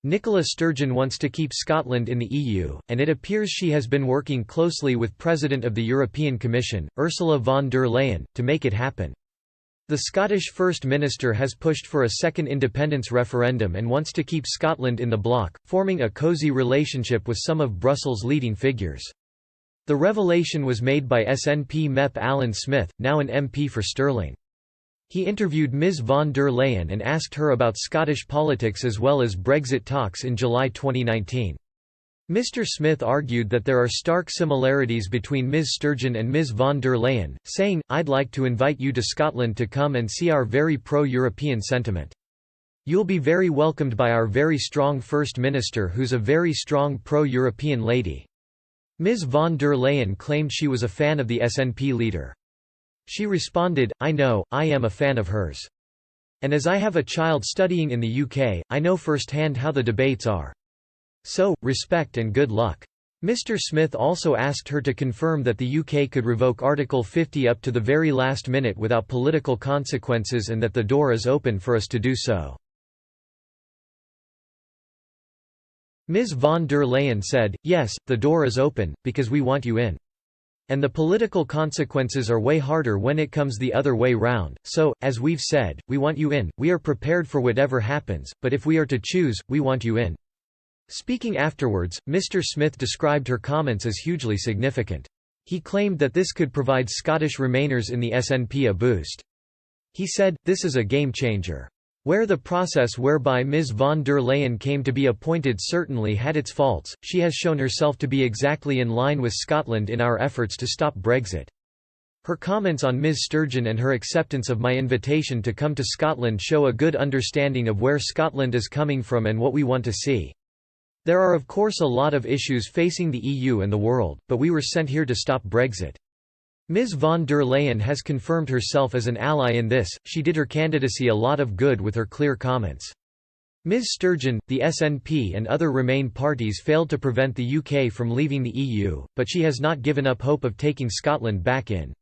Nicola Sturgeon wants to keep Scotland in the EU, and it appears she has been working closely with President of the European Commission, Ursula von der Leyen, to make it happen. The Scottish First Minister has pushed for a second independence referendum and wants to keep Scotland in the bloc, forming a cosy relationship with some of Brussels' leading figures. The revelation was made by SNP MEP Alan Smith, now an MP for Stirling. He interviewed Ms von der Leyen and asked her about Scottish politics as well as Brexit talks in July 2019. Mr. Smith argued that there are stark similarities between Ms. Sturgeon and Ms. von der Leyen, saying, "I'd like to invite you to Scotland to come and see our very pro-European sentiment. You'll be very welcomed by our very strong First Minister who's a very strong pro-European lady." Ms. von der Leyen claimed she was a fan of the SNP leader. She responded, "I know, I am a fan of hers. And as I have a child studying in the UK, I know firsthand how the debates are. So, respect and good luck." Mr. Smith also asked her to confirm that the UK could revoke Article 50 up to the very last minute without political consequences and that the door is open for us to do so. Ms. von der Leyen said, "Yes, the door is open, because we want you in. And the political consequences are way harder when it comes the other way round, so, as we've said, we want you in, we are prepared for whatever happens, but if we are to choose, we want you in." Speaking afterwards, Mr. Smith described her comments as hugely significant. He claimed that this could provide Scottish Remainers in the SNP a boost. He said, "This is a game changer. Where the process whereby Ms. von der Leyen came to be appointed certainly had its faults, she has shown herself to be exactly in line with Scotland in our efforts to stop Brexit." Her comments on Ms. Sturgeon and her acceptance of my invitation to come to Scotland show a good understanding of where Scotland is coming from and what we want to see. There are of course a lot of issues facing the EU and the world, but we were sent here to stop Brexit. Ms. von der Leyen has confirmed herself as an ally in this. She did her candidacy a lot of good with her clear comments. Ms. Sturgeon, the SNP and other Remain parties failed to prevent the UK from leaving the EU, but she has not given up hope of taking Scotland back in.